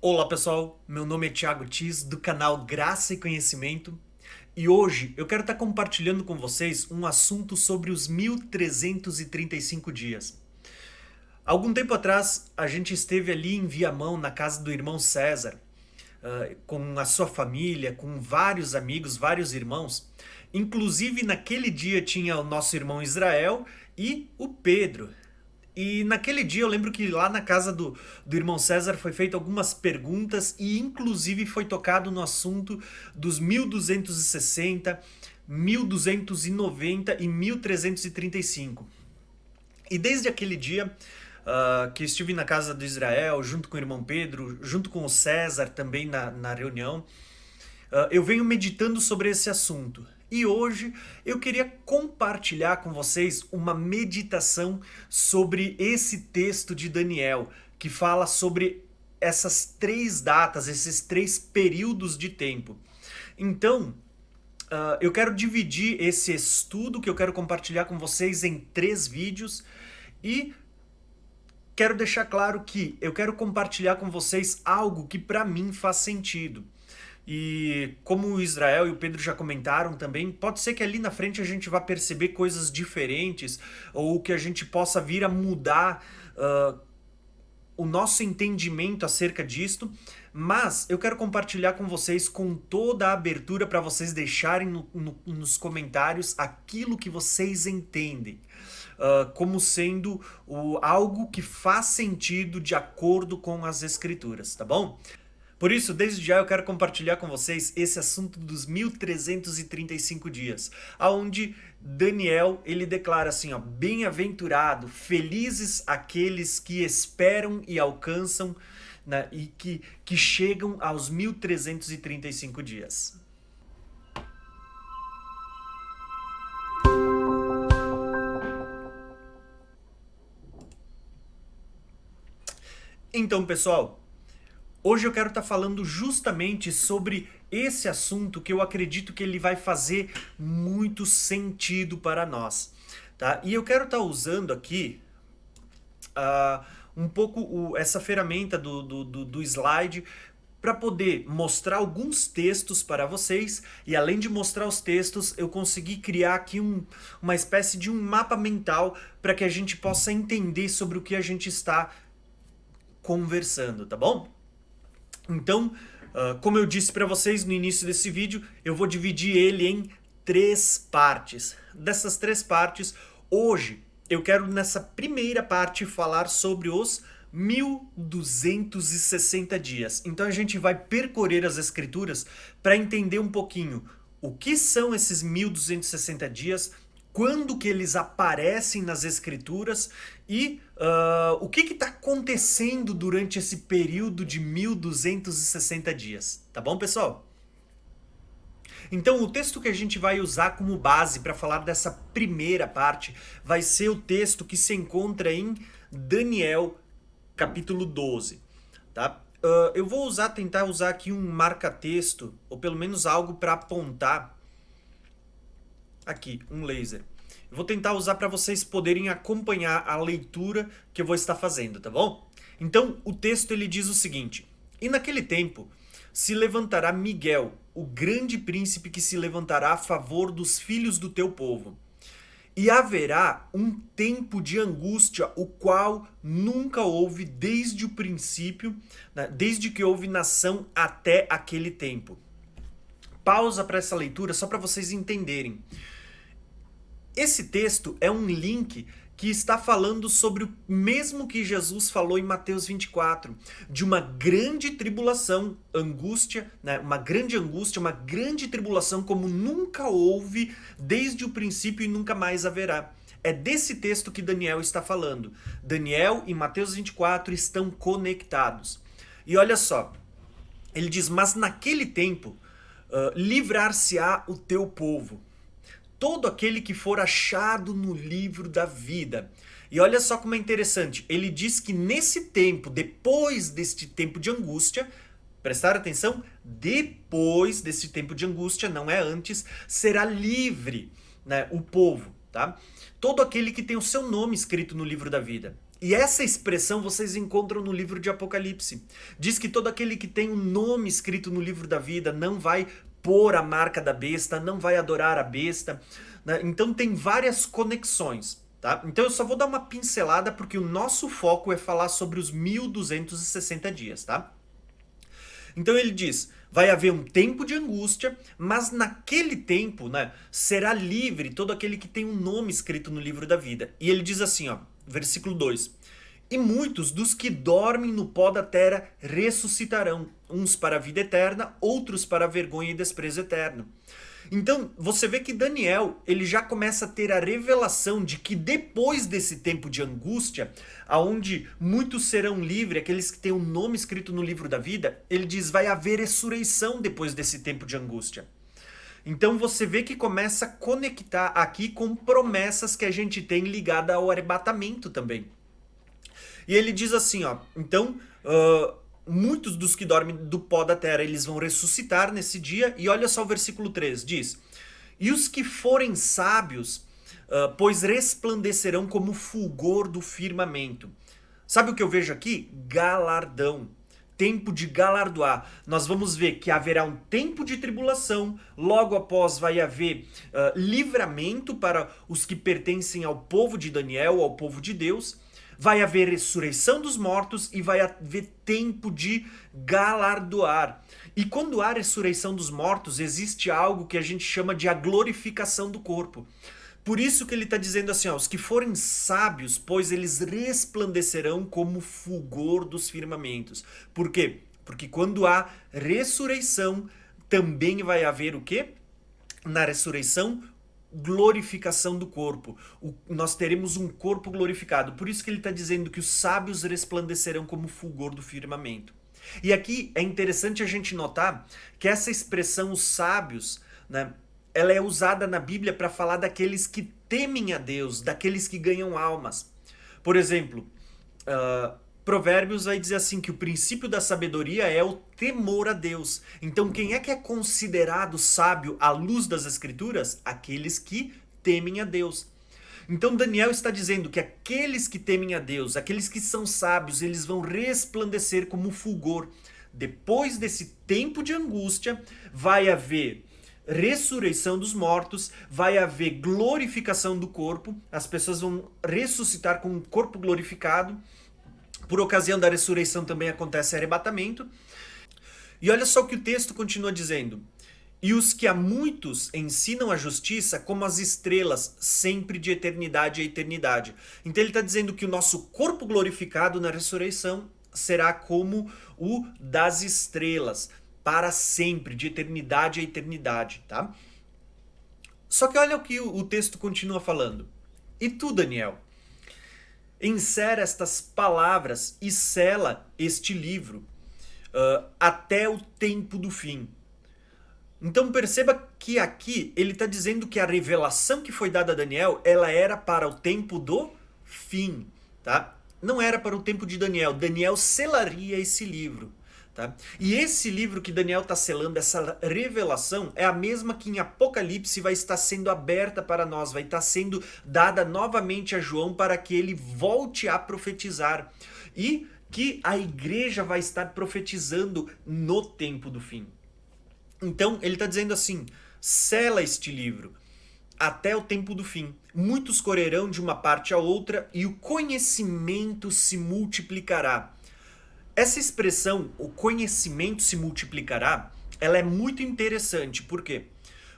Olá pessoal, meu nome é Thiago Tis do canal Graça e Conhecimento e hoje eu quero estar compartilhando com vocês um assunto sobre os 1335 dias. Algum tempo atrás a gente esteve ali em Viamão, na casa do irmão César, com a sua família, com vários amigos, vários irmãos. Inclusive naquele dia tinha o nosso irmão Israel e o Pedro. E naquele dia eu lembro que lá na casa do irmão César foi feito algumas perguntas e inclusive foi tocado no assunto dos 1260, 1290 e 1335. E desde aquele dia que estive na casa do Israel, junto com o irmão Pedro, junto com o César também na reunião, eu venho meditando sobre esse assunto. E hoje eu queria compartilhar com vocês uma meditação sobre esse texto de Daniel, que fala sobre essas três datas, esses três períodos de tempo. Então, eu quero dividir esse estudo que eu quero compartilhar com vocês em três vídeos e quero deixar claro que eu quero compartilhar com vocês algo que para mim faz sentido. E como o Israel e o Pedro já comentaram também, pode ser que ali na frente a gente vá perceber coisas diferentes ou que a gente possa vir a mudar o nosso entendimento acerca disto, mas eu quero compartilhar com vocês com toda a abertura para vocês deixarem nos comentários aquilo que vocês entendem. Como sendo algo que faz sentido de acordo com as escrituras, tá bom? Por isso, desde já eu quero compartilhar com vocês esse assunto dos 1335 dias, aonde Daniel ele declara assim, ó, bem-aventurado, felizes aqueles que esperam e alcançam, né, e que chegam aos 1335 dias. Então, pessoal, hoje eu quero estar falando justamente sobre esse assunto que eu acredito que ele vai fazer muito sentido para nós, tá? E eu quero estar usando aqui um pouco essa ferramenta do slide para poder mostrar alguns textos para vocês e além de mostrar os textos, eu consegui criar aqui uma espécie de um mapa mental para que a gente possa entender sobre o que a gente está conversando, tá bom? Então, como eu disse para vocês no início desse vídeo, eu vou dividir ele em três partes. Dessas três partes, hoje eu quero nessa primeira parte falar sobre os 1260 dias. Então a gente vai percorrer as escrituras para entender um pouquinho o que são esses 1260 dias, quando que eles aparecem nas escrituras e o que está acontecendo durante esse período de 1260 dias. Tá bom, pessoal? Então, o texto que a gente vai usar como base para falar dessa primeira parte vai ser o texto que se encontra em Daniel, capítulo 12. Tá? Eu vou tentar usar aqui um marca-texto, ou pelo menos algo para apontar. Aqui, um laser. Eu vou tentar usar para vocês poderem acompanhar a leitura que eu vou estar fazendo, tá bom? Então, o texto ele diz o seguinte: E naquele tempo se levantará Miguel, o grande príncipe que se levantará a favor dos filhos do teu povo. E haverá um tempo de angústia, o qual nunca houve desde o princípio, né, desde que houve nação até aquele tempo. Pausa para essa leitura só para vocês entenderem. Esse texto é um link que está falando sobre o mesmo que Jesus falou em Mateus 24, de uma grande tribulação, angústia, né? Uma grande angústia, uma grande tribulação como nunca houve desde o princípio e nunca mais haverá. É desse texto que Daniel está falando. Daniel e Mateus 24 estão conectados. E olha só, ele diz, mas naquele tempo livrar-se-á o teu povo, todo aquele que for achado no livro da vida. E olha só como é interessante, ele diz que nesse tempo, depois deste tempo de angústia, prestar atenção, depois desse tempo de angústia, não é antes, será livre, né, o povo, tá? Todo aquele que tem o seu nome escrito no livro da vida. E essa expressão vocês encontram no livro de Apocalipse. Diz que todo aquele que tem um nome escrito no livro da vida não vai pôr a marca da besta, não vai adorar a besta, né? Então tem várias conexões, tá? Então eu só vou dar uma pincelada porque o nosso foco é falar sobre os 1260 dias, tá? Então ele diz, vai haver um tempo de angústia, mas naquele tempo, né, será livre todo aquele que tem um nome escrito no livro da vida. E ele diz assim, ó, versículo 2: E muitos dos que dormem no pó da terra ressuscitarão, uns para a vida eterna, outros para a vergonha e desprezo eterno. Então, você vê que Daniel, ele já começa a ter a revelação de que depois desse tempo de angústia, aonde muitos serão livres, aqueles que têm o nome escrito no livro da vida, ele diz, vai haver ressurreição depois desse tempo de angústia. Então você vê que começa a conectar aqui com promessas que a gente tem ligada ao arrebatamento também. E ele diz assim, ó, então, muitos dos que dormem do pó da terra, eles vão ressuscitar nesse dia. E olha só o versículo 3, diz, e os que forem sábios, pois resplandecerão como o fulgor do firmamento. Sabe o que eu vejo aqui? Galardão. Tempo de galardoar. Nós vamos ver que haverá um tempo de tribulação, logo após vai haver livramento para os que pertencem ao povo de Daniel, ao povo de Deus, vai haver ressurreição dos mortos e vai haver tempo de galardoar. E quando há ressurreição dos mortos, existe algo que a gente chama de a glorificação do corpo. Por isso que ele está dizendo assim, ó, os que forem sábios, pois eles resplandecerão como o fulgor dos firmamentos. Por quê? Porque quando há ressurreição, também vai haver o quê? Na ressurreição, glorificação do corpo. Nós teremos um corpo glorificado. Por isso que ele está dizendo que os sábios resplandecerão como o fulgor do firmamento. E aqui é interessante a gente notar que essa expressão, os sábios, né, ela é usada na Bíblia para falar daqueles que temem a Deus, daqueles que ganham almas. Por exemplo, Provérbios vai dizer assim que o princípio da sabedoria é o temor a Deus. Então quem é que é considerado sábio à luz das Escrituras? Aqueles que temem a Deus. Então Daniel está dizendo que aqueles que temem a Deus, aqueles que são sábios, eles vão resplandecer como fulgor. Depois desse tempo de angústia, vai haver ressurreição dos mortos, vai haver glorificação do corpo, as pessoas vão ressuscitar com um corpo glorificado. Por ocasião da ressurreição também acontece arrebatamento. E olha só o que o texto continua dizendo. E os que a muitos ensinam a justiça como as estrelas, sempre de eternidade a eternidade. Então ele está dizendo que o nosso corpo glorificado na ressurreição será como o das estrelas, para sempre, de eternidade a eternidade, tá? Só que olha o que o texto continua falando. E tu, Daniel, insere estas palavras e sela este livro até o tempo do fim. Então perceba que aqui ele está dizendo que a revelação que foi dada a Daniel, ela era para o tempo do fim, tá? Não era para o tempo de Daniel. Daniel selaria esse livro. Tá? E esse livro que Daniel está selando, essa revelação, é a mesma que em Apocalipse vai estar sendo aberta para nós, vai estar sendo dada novamente a João para que ele volte a profetizar. E que a igreja vai estar profetizando no tempo do fim. Então ele está dizendo assim, sela este livro até o tempo do fim. Muitos correrão de uma parte a outra e o conhecimento se multiplicará. Essa expressão, o conhecimento se multiplicará, ela é muito interessante. Por quê?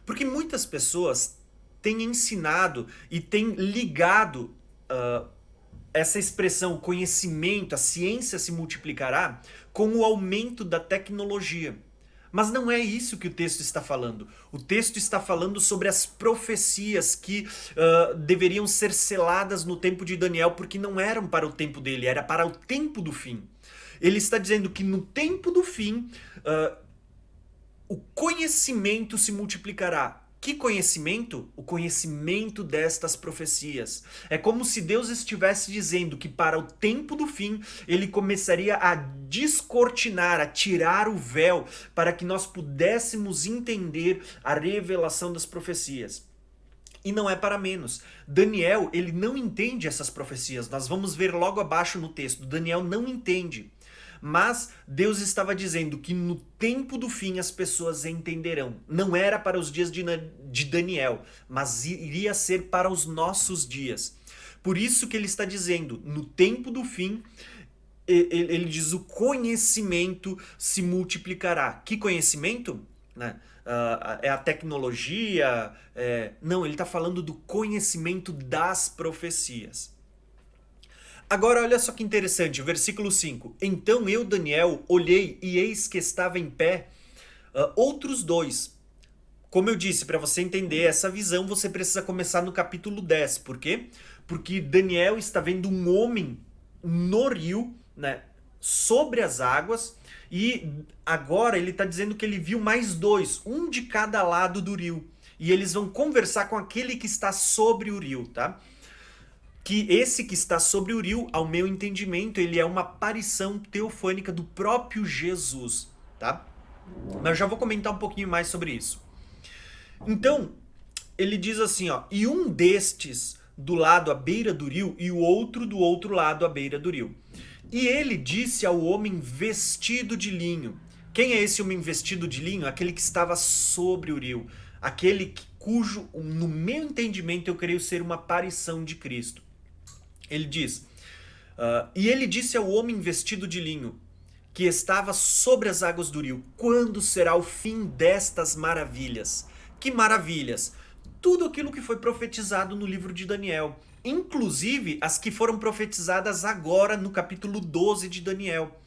Porque muitas pessoas têm ensinado e têm ligado essa expressão, o conhecimento, a ciência se multiplicará, com o aumento da tecnologia. Mas não é isso que o texto está falando. O texto está falando sobre as profecias que deveriam ser seladas no tempo de Daniel, porque não eram para o tempo dele, era para o tempo do fim. Ele está dizendo que no tempo do fim, o conhecimento se multiplicará. Que conhecimento? O conhecimento destas profecias. É como se Deus estivesse dizendo que para o tempo do fim, ele começaria a descortinar, a tirar o véu, para que nós pudéssemos entender a revelação das profecias. E não é para menos. Daniel, ele não entende essas profecias. Nós vamos ver logo abaixo no texto. Daniel não entende. Mas Deus estava dizendo que no tempo do fim as pessoas entenderão. Não era para os dias de Daniel, mas iria ser para os nossos dias. Por isso que ele está dizendo, no tempo do fim, ele diz o conhecimento se multiplicará. Que conhecimento? Né? É a tecnologia? Não, ele está falando do conhecimento das profecias. Agora olha só que interessante, versículo 5. Então eu, Daniel, olhei e eis que estava em pé outros dois. Como eu disse, para você entender essa visão, você precisa começar no capítulo 10. Por quê? Porque Daniel está vendo um homem no rio, né, sobre as águas, e agora ele está dizendo que ele viu mais dois, um de cada lado do rio. E eles vão conversar com aquele que está sobre o rio, tá? Que esse que está sobre o rio, ao meu entendimento, ele é uma aparição teofânica do próprio Jesus, tá? Mas eu já vou comentar um pouquinho mais sobre isso. Então, ele diz assim, ó, e um destes do lado à beira do rio e o outro do outro lado à beira do rio. E ele disse ao homem vestido de linho. Quem é esse homem vestido de linho? Aquele que estava sobre o rio. Aquele cujo, no meu entendimento, eu creio ser uma aparição de Cristo. Ele diz, e ele disse ao homem vestido de linho, que estava sobre as águas do rio, quando será o fim destas maravilhas? Que maravilhas? Tudo aquilo que foi profetizado no livro de Daniel, inclusive as que foram profetizadas agora no capítulo 12 de Daniel.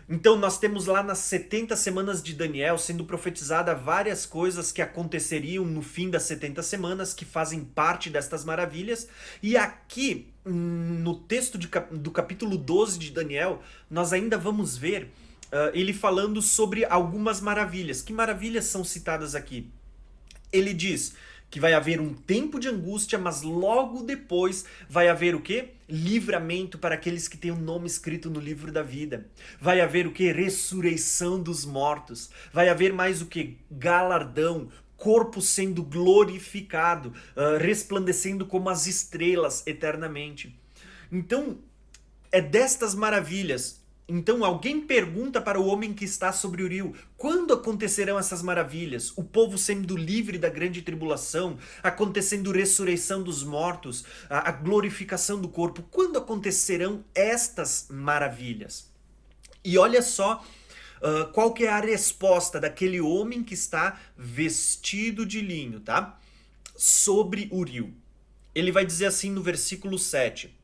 Então nós temos lá nas 70 semanas de Daniel sendo profetizada várias coisas que aconteceriam no fim das 70 semanas, que fazem parte destas maravilhas. E aqui, no texto do capítulo 12 de Daniel, nós ainda vamos ver ele falando sobre algumas maravilhas. Que maravilhas são citadas aqui? Ele diz que vai haver um tempo de angústia, mas logo depois vai haver o quê? Livramento para aqueles que têm o nome escrito no livro da vida. Vai haver o quê? Ressurreição dos mortos. Vai haver mais o quê? Galardão, corpo sendo glorificado, resplandecendo como as estrelas eternamente. Então, é destas maravilhas. Então alguém pergunta para o homem que está sobre o rio, quando acontecerão essas maravilhas? O povo sendo livre da grande tribulação, acontecendo ressurreição dos mortos, a glorificação do corpo. Quando acontecerão estas maravilhas? E olha só qual que é a resposta daquele homem que está vestido de linho, tá? Sobre o rio. Ele vai dizer assim no versículo 7.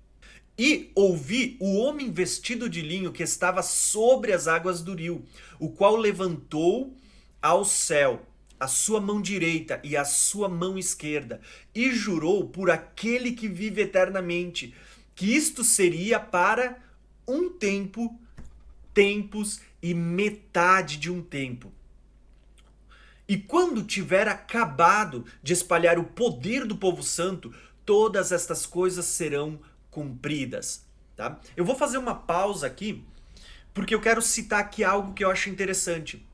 E ouvi o homem vestido de linho que estava sobre as águas do rio, o qual levantou ao céu a sua mão direita e a sua mão esquerda, e jurou por aquele que vive eternamente, que isto seria para um tempo, tempos e metade de um tempo. E quando tiver acabado de espalhar o poder do povo santo, todas estas coisas serão cumpridas, tá? Eu vou fazer uma pausa aqui, porque eu quero citar aqui algo que eu acho interessante.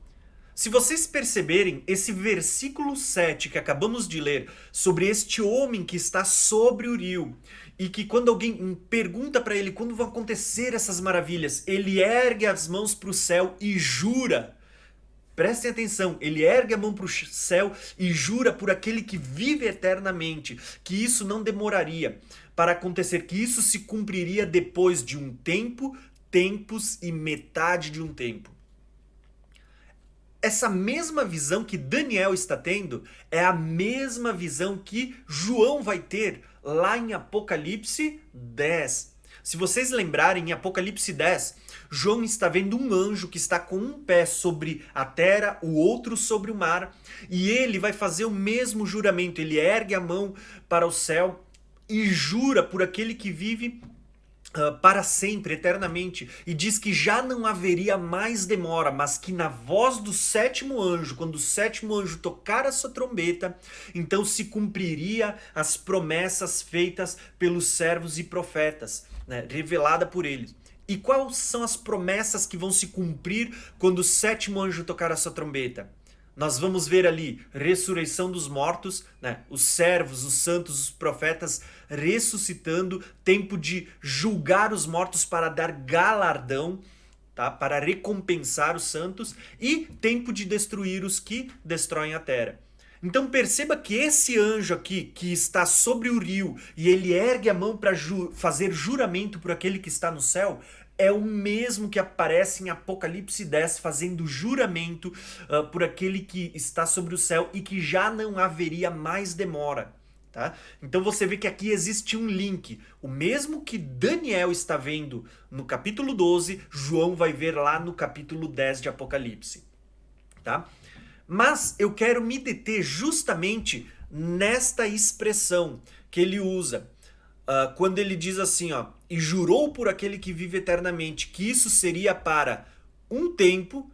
Se vocês perceberem, esse versículo 7 que acabamos de ler, sobre este homem que está sobre o rio, e que quando alguém pergunta para ele quando vão acontecer essas maravilhas, ele ergue as mãos para o céu e jura. Prestem atenção, ele ergue a mão para o céu e jura por aquele que vive eternamente, que isso não demoraria para acontecer, que isso se cumpriria depois de um tempo, tempos e metade de um tempo. Essa mesma visão que Daniel está tendo é a mesma visão que João vai ter lá em Apocalipse 10. Se vocês lembrarem, em Apocalipse 10, João está vendo um anjo que está com um pé sobre a terra, o outro sobre o mar, e ele vai fazer o mesmo juramento. Ele ergue a mão para o céu e jura por aquele que vive para sempre, eternamente, e diz que já não haveria mais demora, mas que na voz do sétimo anjo, quando o sétimo anjo tocar a sua trombeta, então se cumpriria as promessas feitas pelos servos e profetas, né, revelada por eles. E quais são as promessas que vão se cumprir quando o sétimo anjo tocar a sua trombeta? nós vamos ver ali ressurreição dos mortos, né? Os servos, os santos, os profetas ressuscitando, tempo de julgar os mortos para dar galardão, tá? Para recompensar os santos, e tempo de destruir os que destroem a terra. Então perceba que esse anjo aqui, que está sobre o rio, e ele ergue a mão para fazer juramento por aquele que está no céu, é o mesmo que aparece em Apocalipse 10, fazendo juramento por aquele que está sobre o céu e que já não haveria mais demora. Tá? Então você vê que aqui existe um link. O mesmo que Daniel está vendo no capítulo 12, João vai ver lá no capítulo 10 de Apocalipse. Tá? Mas eu quero me deter justamente nesta expressão que ele usa. Quando ele diz assim, ó, e jurou por aquele que vive eternamente, que isso seria para um tempo,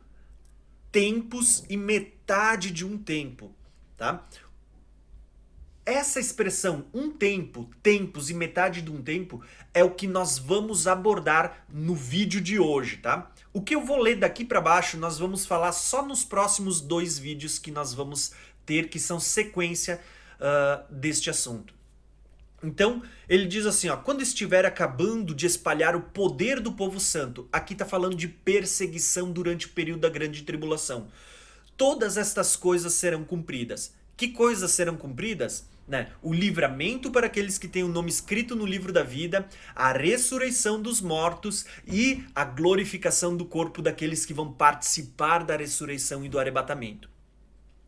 tempos e metade de um tempo, tá? Essa expressão, um tempo, tempos e metade de um tempo, é o que nós vamos abordar no vídeo de hoje, tá? O que eu vou ler daqui para baixo, nós vamos falar só nos próximos 2 vídeos que nós vamos ter, que são sequência deste assunto. Então, ele diz assim, ó, quando estiver acabando de espalhar o poder do povo santo, aqui está falando de perseguição durante o período da grande tribulação, todas estas coisas serão cumpridas. Que coisas serão cumpridas? Né? O livramento para aqueles que têm o nome escrito no livro da vida, a ressurreição dos mortos e a glorificação do corpo daqueles que vão participar da ressurreição e do arrebatamento.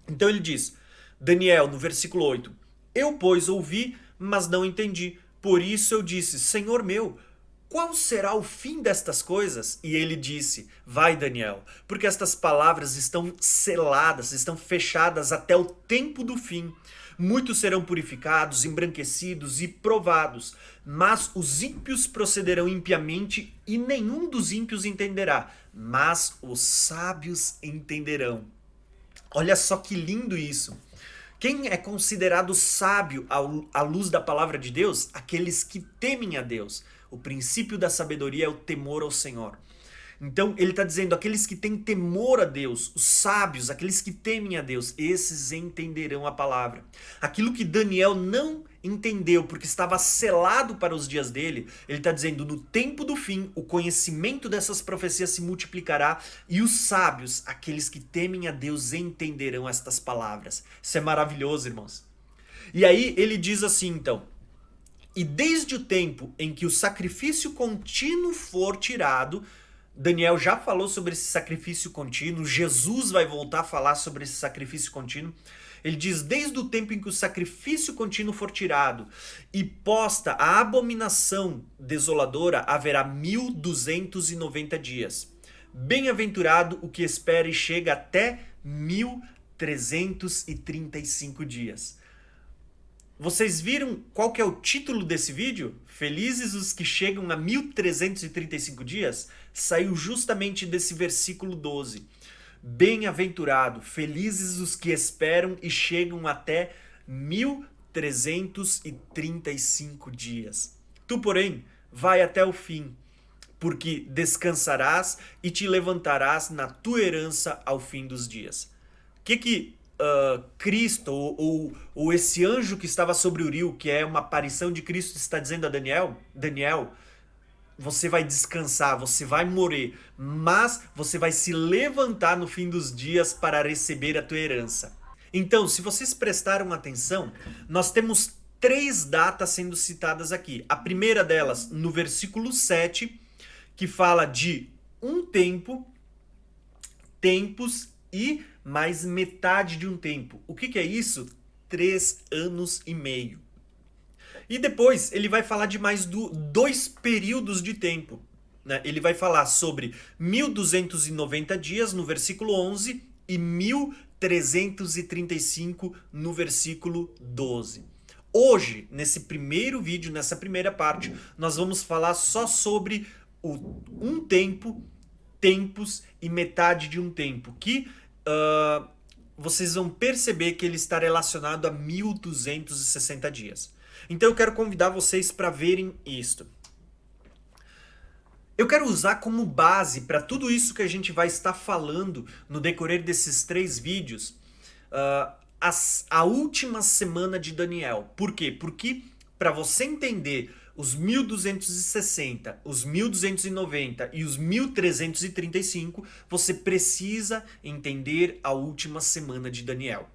Então ele diz, Daniel, no versículo 8, eu, pois, ouvi, mas não entendi. Por isso eu disse, Senhor meu, qual será o fim destas coisas? E ele disse, vai Daniel, porque estas palavras estão seladas, estão fechadas até o tempo do fim. Muitos serão purificados, embranquecidos e provados, mas os ímpios procederão impiamente e nenhum dos ímpios entenderá, mas os sábios entenderão. Olha só que lindo isso. Quem é considerado sábio à luz da palavra de Deus? Aqueles que temem a Deus. O princípio da sabedoria é o temor ao Senhor. Então ele está dizendo, aqueles que têm temor a Deus, os sábios, aqueles que temem a Deus, esses entenderão a palavra. Aquilo que Daniel não entendeu, porque estava selado para os dias dele, ele está dizendo, no tempo do fim, o conhecimento dessas profecias se multiplicará e os sábios, aqueles que temem a Deus, entenderão estas palavras. Isso é maravilhoso, irmãos. E aí ele diz assim, então, e desde o tempo em que o sacrifício contínuo for tirado, Daniel já falou sobre esse sacrifício contínuo, Jesus vai voltar a falar sobre esse sacrifício contínuo. Ele diz, desde o tempo em que o sacrifício contínuo for tirado e posta a abominação desoladora, haverá 1290 dias. Bem-aventurado o que espera e chega até 1335 dias. Vocês viram qual que é o título desse vídeo? Felizes os que chegam a 1335 dias? Saiu justamente desse versículo 12. Bem-aventurado, felizes os que esperam e chegam até 1335 dias. Tu, porém, vai até o fim, porque descansarás e te levantarás na tua herança ao fim dos dias. O que Cristo ou esse anjo que estava sobre o rio, que é uma aparição de Cristo, está dizendo a Daniel? Daniel, você vai descansar, você vai morrer, mas você vai se levantar no fim dos dias para receber a tua herança. Então, se vocês prestaram atenção, nós temos 3 datas sendo citadas aqui. A primeira delas, no versículo 7, que fala de um tempo, tempos e mais metade de um tempo. O que é isso? 3 anos e meio. E depois ele vai falar de mais 2 períodos de tempo. Né? Ele vai falar sobre 1290 dias no versículo 11 e 1335 no versículo 12. Hoje, nesse primeiro vídeo, nessa primeira parte, nós vamos falar só sobre um tempo, tempos e metade de um tempo, que vocês vão perceber que ele está relacionado a 1260 dias. Então eu quero convidar vocês para verem isto. Eu quero usar como base para tudo isso que a gente vai estar falando no decorrer desses 3 vídeos, a última semana de Daniel. Por quê? Porque para você entender os 1260, os 1290 e os 1335, você precisa entender a última semana de Daniel.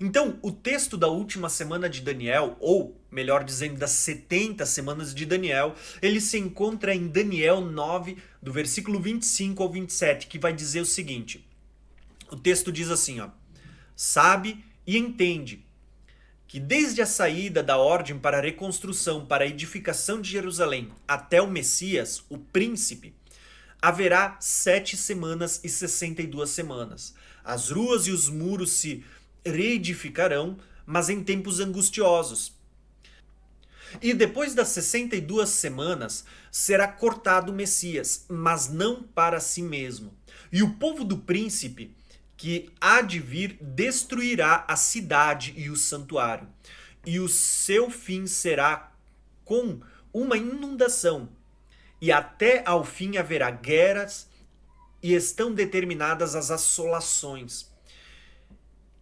Então, o texto da última semana de Daniel, ou melhor dizendo, das 70 semanas de Daniel, ele se encontra em Daniel 9, do versículo 25 ao 27, que vai dizer o seguinte. O texto diz assim, ó: sabe e entende que desde a saída da ordem para a reconstrução, para a edificação de Jerusalém, até o Messias, o príncipe, haverá 7 semanas e 62 semanas. As ruas e os muros se reedificarão, mas em tempos angustiosos. E depois das 62 semanas será cortado o Messias, mas não para si mesmo. E o povo do príncipe que há de vir destruirá a cidade e o santuário. E o seu fim será com uma inundação. E até ao fim haverá guerras e estão determinadas as assolações.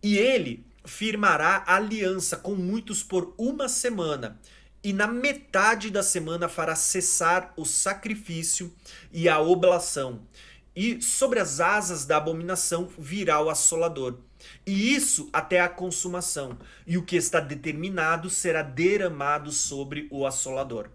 E ele firmará aliança com muitos por uma semana, e na metade da semana fará cessar o sacrifício e a oblação. E sobre as asas da abominação virá o assolador. E isso até a consumação. E o que está determinado será derramado sobre o assolador.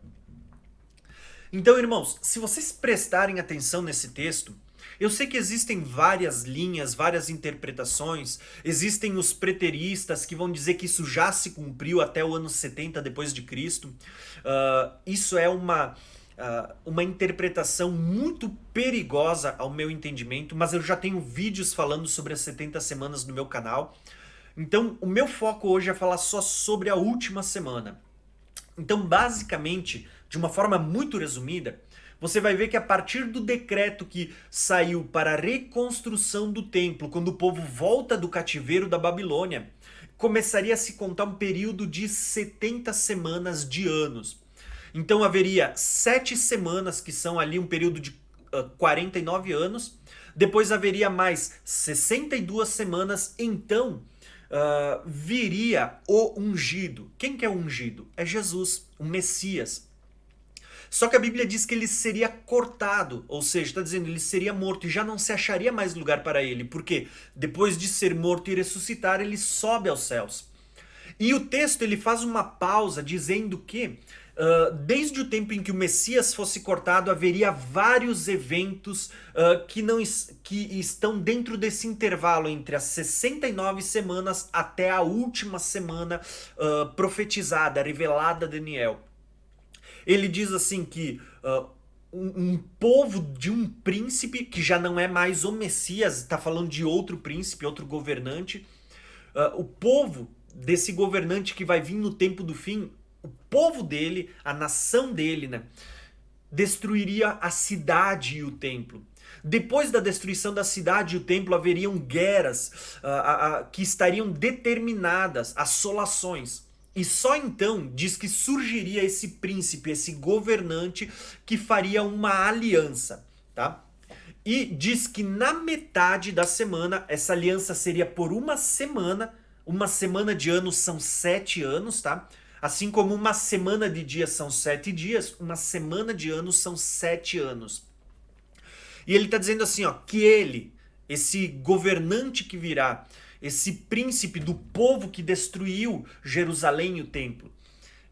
Então, irmãos, se vocês prestarem atenção nesse texto, eu sei que existem várias linhas, várias interpretações, existem os preteristas que vão dizer que isso já se cumpriu até o ano 70 depois de Cristo. Isso é uma interpretação muito perigosa ao meu entendimento, mas eu já tenho vídeos falando sobre as 70 semanas no meu canal. Então, o meu foco hoje é falar só sobre a última semana. Então, basicamente, de uma forma muito resumida, você vai ver que a partir do decreto que saiu para a reconstrução do templo, quando o povo volta do cativeiro da Babilônia, começaria a se contar um período de 70 semanas de anos. Então haveria 7 semanas, que são ali um período de 49 anos, depois haveria mais 62 semanas, então viria o ungido. Quem que é o ungido? É Jesus, o Messias. Só que a Bíblia diz que ele seria cortado, ou seja, está dizendo ele seria morto e já não se acharia mais lugar para ele, porque depois de ser morto e ressuscitar, ele sobe aos céus. E o texto ele faz uma pausa dizendo que desde o tempo em que o Messias fosse cortado, haveria vários eventos que estão dentro desse intervalo entre as 69 semanas até a última semana profetizada, revelada a Daniel. Ele diz assim que um povo de um príncipe, que já não é mais o Messias, está falando de outro príncipe, outro governante, o povo desse governante que vai vir no tempo do fim, o povo dele, a nação dele, né, destruiria a cidade e o templo. Depois da destruição da cidade e o templo, haveriam guerras que estariam determinadas, assolações. E só então diz que surgiria esse príncipe, esse governante que faria uma aliança, tá? E diz que na metade da semana, essa aliança seria por uma semana de anos são 7 anos, tá? Assim como uma semana de dias são 7 dias, uma semana de anos são 7 anos. E ele está dizendo assim, ó, que ele, esse governante que virá, esse príncipe do povo que destruiu Jerusalém e o templo,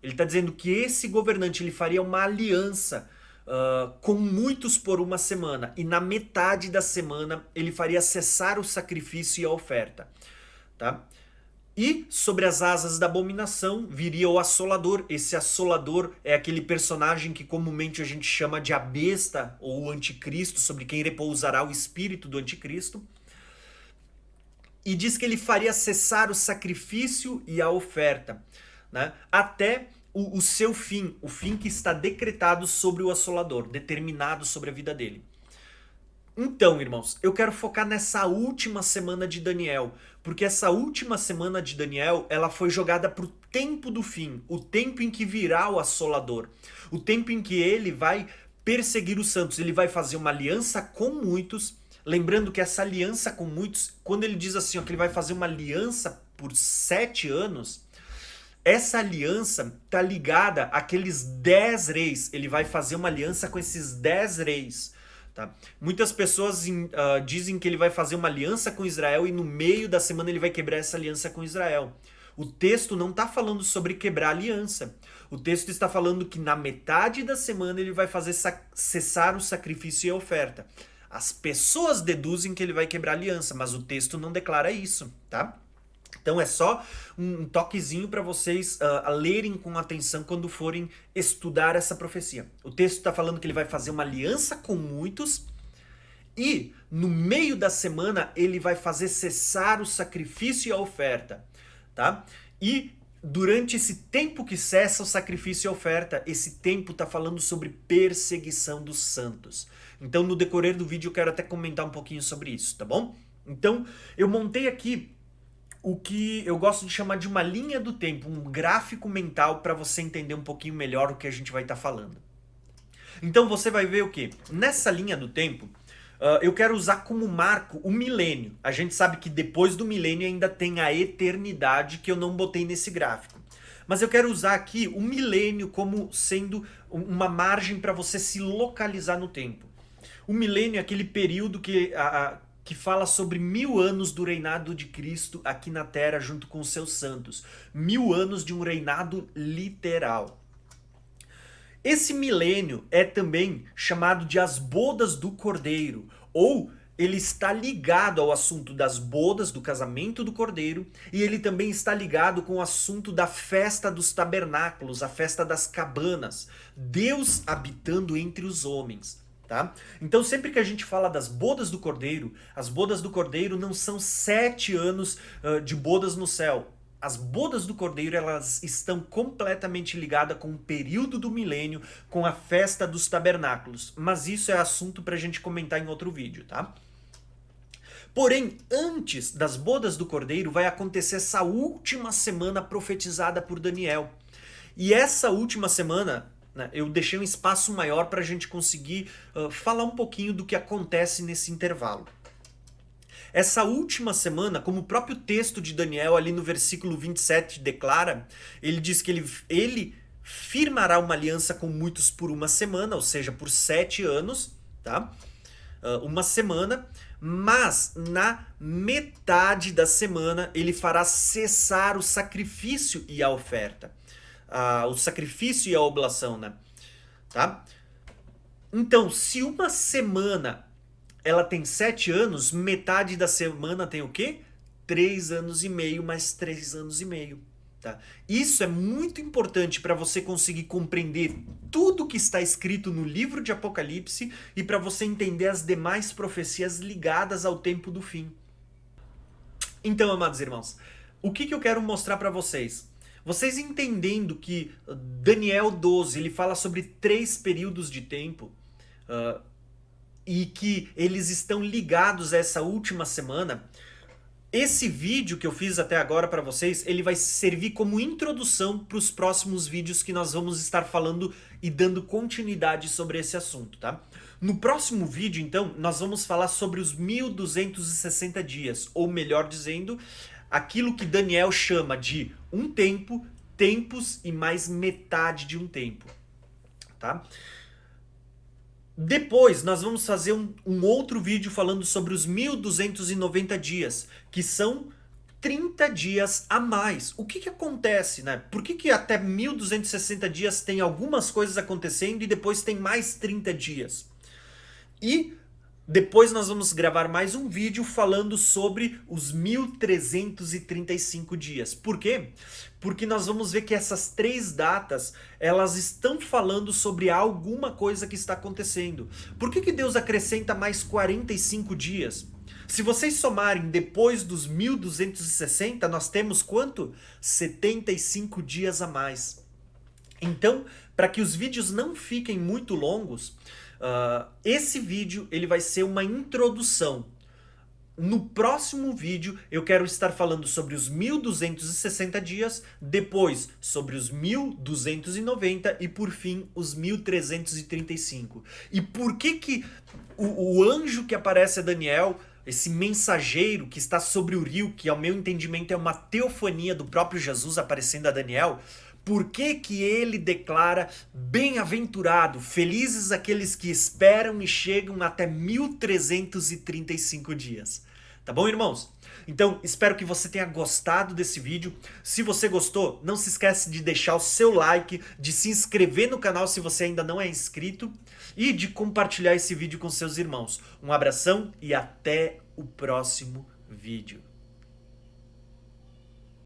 ele está dizendo que esse governante ele faria uma aliança com muitos por uma semana, e na metade da semana ele faria cessar o sacrifício e a oferta, tá? E sobre as asas da abominação viria o assolador. Esse assolador é aquele personagem que comumente a gente chama de a besta ou o anticristo, sobre quem repousará o espírito do anticristo. E diz que ele faria cessar o sacrifício e a oferta, né? Até o seu fim, o fim que está decretado sobre o assolador, determinado sobre a vida dele. Então, irmãos, eu quero focar nessa última semana de Daniel, porque essa última semana de Daniel, ela foi jogada para o tempo do fim, o tempo em que virá o assolador, o tempo em que ele vai perseguir os santos, ele vai fazer uma aliança com muitos, Lembrando que essa aliança com muitos, quando ele diz assim, ó, que ele vai fazer uma aliança por 7 anos, essa aliança tá ligada àqueles 10 reis. Ele vai fazer uma aliança com esses 10 reis. Tá? Muitas pessoas dizem que ele vai fazer uma aliança com Israel e no meio da semana ele vai quebrar essa aliança com Israel. O texto não está falando sobre quebrar a aliança. O texto está falando que na metade da semana ele vai fazer cessar o sacrifício e a oferta. As pessoas deduzem que ele vai quebrar a aliança, mas o texto não declara isso, tá? Então é só um toquezinho para vocês lerem com atenção quando forem estudar essa profecia. O texto está falando que ele vai fazer uma aliança com muitos e no meio da semana ele vai fazer cessar o sacrifício e a oferta, tá? E durante esse tempo que cessa o sacrifício e a oferta, esse tempo está falando sobre perseguição dos santos. Então no decorrer do vídeo eu quero até comentar um pouquinho sobre isso, tá bom? Então eu montei aqui o que eu gosto de chamar de uma linha do tempo, um gráfico mental para você entender um pouquinho melhor o que a gente vai estar falando. Então você vai ver o que? Nessa linha do tempo, eu quero usar como marco o milênio. A gente sabe que depois do milênio ainda tem a eternidade que eu não botei nesse gráfico. Mas eu quero usar aqui o milênio como sendo uma margem para você se localizar no tempo. O milênio é aquele período que fala sobre 1000 anos do reinado de Cristo aqui na Terra junto com os seus santos. 1000 anos de um reinado literal. Esse milênio é também chamado de as bodas do Cordeiro, ou ele está ligado ao assunto das bodas, do casamento do Cordeiro, e ele também está ligado com o assunto da festa dos tabernáculos, a festa das cabanas, Deus habitando entre os homens. Tá? Então sempre que a gente fala das bodas do Cordeiro, as bodas do Cordeiro não são 7 anos de bodas no céu. As bodas do Cordeiro elas estão completamente ligadas com o período do milênio, com a festa dos tabernáculos. Mas isso é assunto para a gente comentar em outro vídeo, tá? Porém, antes das bodas do Cordeiro vai acontecer essa última semana profetizada por Daniel. E essa última semana eu deixei um espaço maior para a gente conseguir falar um pouquinho do que acontece nesse intervalo. Essa última semana, como o próprio texto de Daniel ali no versículo 27 declara, ele diz que ele firmará uma aliança com muitos por uma semana, ou seja, por 7 anos, tá? Uma semana, mas na metade da semana ele fará cessar o sacrifício e a oferta. O sacrifício e a oblação, né? Tá? Então, se uma semana ela tem 7 anos, metade da semana tem o quê? 3 anos e meio mais 3 anos e meio. Tá? Isso é muito importante para você conseguir compreender tudo que está escrito no livro de Apocalipse e para você entender as demais profecias ligadas ao tempo do fim. Então, amados irmãos, o que eu quero mostrar para vocês? Vocês entendendo que Daniel 12 ele fala sobre 3 períodos de tempo e que eles estão ligados a essa última semana, esse vídeo que eu fiz até agora para vocês, ele vai servir como introdução para os próximos vídeos que nós vamos estar falando e dando continuidade sobre esse assunto, tá? No próximo vídeo, então, nós vamos falar sobre os 1260 dias, ou melhor dizendo, aquilo que Daniel chama de um tempo, tempos e mais metade de um tempo, tá? Depois nós vamos fazer um outro vídeo falando sobre os 1290 dias, que são 30 dias a mais. O que acontece, né? Por que até 1260 dias tem algumas coisas acontecendo e depois tem mais 30 dias? E depois nós vamos gravar mais um vídeo falando sobre os 1335 dias. Por quê? Porque nós vamos ver que essas 3 datas, elas estão falando sobre alguma coisa que está acontecendo. Por que Deus acrescenta mais 45 dias? Se vocês somarem depois dos 1260, nós temos quanto? 75 dias a mais. Então, para que os vídeos não fiquem muito longos, esse vídeo ele vai ser uma introdução. No próximo vídeo eu quero estar falando sobre os 1260 dias, depois sobre os 1290 e por fim os 1335. E por que o anjo que aparece a Daniel, esse mensageiro que está sobre o rio, que ao meu entendimento é uma teofania do próprio Jesus aparecendo a Daniel, por que que ele declara bem-aventurado, felizes aqueles que esperam e chegam até 1335 dias? Tá bom, irmãos? Então, espero que você tenha gostado desse vídeo. Se você gostou, não se esquece de deixar o seu like, de se inscrever no canal se você ainda não é inscrito e de compartilhar esse vídeo com seus irmãos. Um abração e até o próximo vídeo.